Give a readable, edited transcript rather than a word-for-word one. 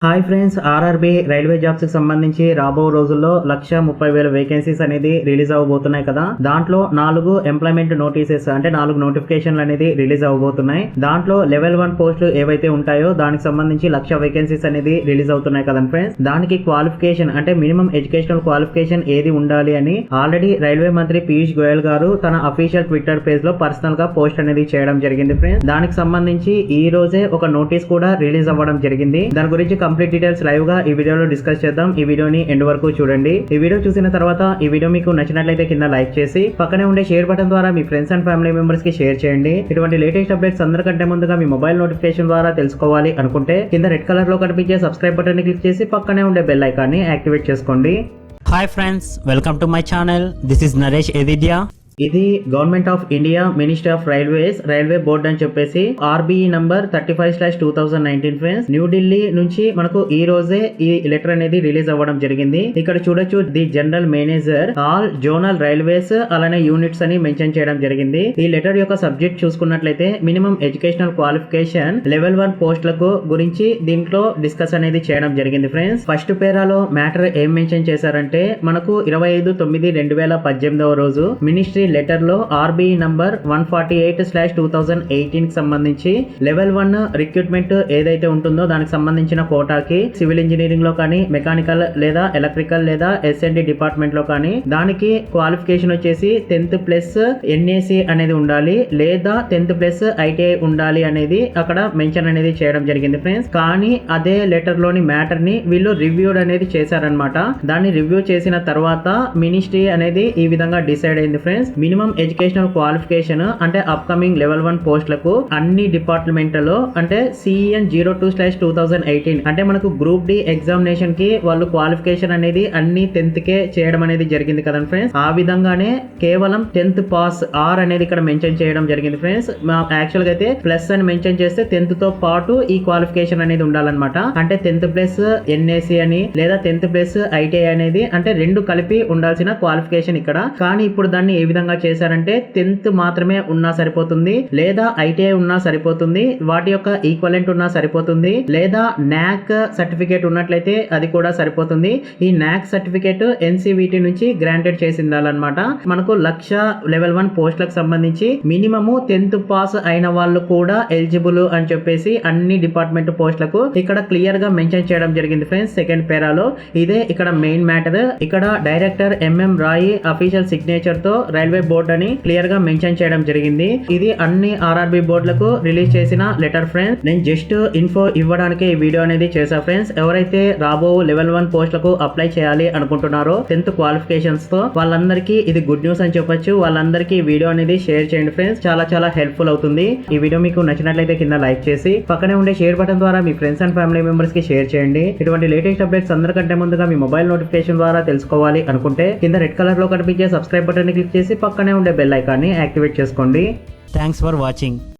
Hi friends, RRB railway jobs కి సంబంధించి రాబో రోజుల్లో 1,30,000 వేకెన్సీస్ అనేది రిలీజ్ అవబోతున్నాయి కదా. దాంట్లో 4 ఎంప్లాయ్మెంట్ నోటీసెస్ అంటే 4 నోటిఫికేషన్లు అనేది రిలీజ్ అవబోతున్నాయి. దాంట్లో లెవెల్ 1 పోస్టులు ఏవైతే ఉంటాయో దానికి సంబంధించి 1,00,000 వేకెన్సీస్ అనేది రిలీజ్ అవుతున్నాయి కదా ఫ్రెండ్స్. దానికి క్వాలిఫికేషన్ అంటే మినిమం ఎడ్యుకేషనల్ క్వాలిఫికేషన్ ఏది ఉండాలి అని ఆల్రెడీ రైల్వే మంత్రి పీయూష్ గోయల్ గారు తన అఫీషియల్ ట్విట్టర్ పేజ్ లో పర్సనల్ గా పోస్ట్ అనేది చేయడం జరిగింది ఫ్రెండ్స్. దానికి సంబంధించి ఈ రోజే ఒక నోటీస్ కూడా రిలీజ్ అవ్వడం జరిగింది. దాని గురించి కంప్లీట్ డీటెయిల్స్ లైవ్ గా ఈ వీడియోలో డిస్కస్ చేద్దాం. ఈ వీడియోని ఎండ్ వరకు చూడండి. ఈ వీడియో చూసిన తర్వాత ఈ వీడియో మీకు నచ్చినట్లయితే కింద లైక్ చేసి పక్కనే ఉండే షేర్ బటన్ ద్వారా మీ ఫ్రెండ్స్ అండ్ ఫ్యామిలీ మెంబర్స్ కి షేర్ చేయండి. ఇటువంటి లేటెస్ట్ అప్డేట్స్ అందరికంటే ముందుగా మీ మొబైల్ నోటిఫికేషన్ ద్వారా తెలుసుకోవాలి అనుకుంటే కింద రెడ్ కలర్ లో కనిపించే సబ్స్క్రైబ్ బటన్ ని క్లిక్ చేసి పక్కనే ఉండే బెల్ ఐకాన్ ని యాక్టివేట్ చేసుకోండి. Hi friends, welcome to my channel. This is Naresh ఎదిద్యా. ఇది government of India ministry of railway board అని చెప్పేసి ఆర్బీఈ నంబర్ 35/2019 ఫ్రెండ్స్. న్యూఢిల్లీ నుంచి మనకు ఈ రోజే ఈ లెటర్ అనేది రిలీజ్ అవ్వడం జరిగింది. ఇక్కడ చూడొచ్చు, the general manager all zonal railways అలానే యూనిట్స్ అని మెన్షన్ చేయడం జరిగింది. ఈ లెటర్ యొక్క సబ్జెక్ట్ చూసుకున్నట్లయితే మినిమం ఎడ్యుకేషనల్ క్వాలిఫికేషన్ లెవెల్ 1 పోస్టులకు గురించి దీంట్లో డిస్కస్ అనేది చేయడం జరిగింది ఫ్రెండ్స్. ఫస్ట్ పేరాలో మ్యాటర్ ఏం మెన్షన్ చేశారంటే మనకు 25/9/2018 రోజు మినిస్ట్రీ లెటర్ లో ఆర్బీఈ నంబర్ 148/2018 కి సంబంధించి లెవెల్ 1 రిక్రూట్మెంట్ ఏదైతే ఉంటుందో దానికి సంబంధించిన కోటాకి సివిల్ ఇంజనీరింగ్ లో కానీ, మెకానికల్ లేదా ఎలక్ట్రికల్ లేదా ఎస్ఎండి డిపార్ట్మెంట్ లో కానీ దానికి క్వాలిఫికేషన్ వచ్చేసి 10th ప్లస్ ఎన్ఏసి అనేది ఉండాలి లేదా 10th ప్లస్ ఐటీఐ ఉండాలి అనేది అక్కడ మెన్షన్ అనేది చేయడం జరిగింది ఫ్రెండ్స్. కానీ అదే లెటర్ లోని మ్యాటర్ ని వీళ్ళు రివ్యూడ్ అనేది చేశారనమాట. దాన్ని రివ్యూ చేసిన తర్వాత మినిస్ట్రీ అనేది ఈ విధంగా డిసైడ్ అయింది ఫ్రెండ్స్. మినిమం ఎడ్యుకేషనల్ క్వాలిఫికేషన్ అంటే అప్కమింగ్ లెవెల్ 1 పోస్టులకు అన్ని డిపార్ట్మెంట్ లో అంటే CEN 02/2018 అంటే మనకు గ్రూప్ డి ఎగ్జామినేషన్ కి వాళ్ళు క్వాలిఫికేషన్ అనేది అన్ని 10th కే చేయడం అనేది జరిగింది కదా ఫ్రెండ్స్. ఆ విధంగానే కేవలం 10th పాస్ ఆర్ అనేది ఇక్కడ మెన్షన్ చేయడం జరిగింది ఫ్రెండ్స్. యాక్చువల్ గా అయితే ప్లస్ అని మెన్షన్ చేస్తే 10th తో పాటు ఈ క్వాలిఫికేషన్ అనేది ఉండాలన్నమాట. అంటే 10th ప్లస్ ఎన్ఏసి అని లేదా 10th ప్లస్ ఐటీఐ అనేది అంటే రెండు కలిపి ఉండాల్సిన క్వాలిఫికేషన్ ఇక్కడ. కానీ ఇప్పుడు దాన్ని ఏ విధంగా చేశారంటే 10th మాత్రమే ఉన్నా సరిపోతుంది లేదా ఐటీఐ ఉన్నా సరిపోతుంది, వాటి యొక్క ఈక్వలెంట్ ఉన్నా సరిపోతుంది, లేదా నాక్ సర్టిఫికేట్ ఉన్నట్లయితే అది కూడా సరిపోతుంది. ఈ నాక్ సర్టిఫికేట్ NCVT నుంచి గ్రాంటెడ్ చేసిందాలన్నమాట. మనకు 1,00,000 లెవెల్ 1 పోస్టులకు సంబంధించి మినిమము 10th పాస్ అయిన వాళ్ళు కూడా ఎలిజిబుల్ అని చెప్పేసి అన్ని డిపార్ట్మెంట్ పోస్టులకు ఇక్కడ క్లియర్ గా మెన్షన్ చేయడం జరిగింది ఫ్రెండ్స్. సెకండ్ పేరాలో ఇదే ఇక్కడ మెయిన్ మ్యాటర్. ఇక్కడ director MM Rai official signature తో రైల్వే బోర్డ్ అని క్లియర్ గా మెన్షన్ చేయడం జరిగింది. ఇది అన్ని ఆర్ఆర్బీ బోర్డులకు రిలీజ్ చేసిన లెటర్ ఫ్రెండ్స్. నేను జస్ట్ ఇన్ఫో ఇవ్వడానికి ఈ వీడియో అనేది చేశా ఫ్రెండ్స్. ఎవరైతే రాబో లెవెల్ 1 పోస్టులకు అప్లై చేయాలి అనుకుంటున్నారో 10th క్వాలిఫికేషన్స్ తో వాళ్ళందరికీ ఇది గుడ్ న్యూస్ అని చెప్పొచ్చు. వాళ్ళందరికీ ఈ వీడియో అనేది షేర్ చేయండి ఫ్రెండ్స్. చాలా హెల్ప్ఫుల్ అవుతుంది. ఈ వీడియో మీకు నచ్చినట్లయితే కింద లైక్ చేసి పక్కనే ఉండే షేర్ బటన్ ద్వారా మీ ఫ్రెండ్స్ అండ్ ఫ్యామిలీ మెంబర్స్ కి షేర్ చేయండి. ఇటువంటి లేటెస్ట్ అప్డేట్స్ అందరికంటే ముందుగా మీ మొబైల్ నోటిఫికేషన్ ద్వారా తెలుసుకోవాలి అనుకుంటే కింద రెడ్ కలర్ లో కనిపించే సబ్స్క్రైబ్ బటన్ ని క్లిక్ చేసి పక్కనే ఉండే బెల్ ఐకాన్ ని యాక్టివేట్ చేసుకోండి. Thanks for watching.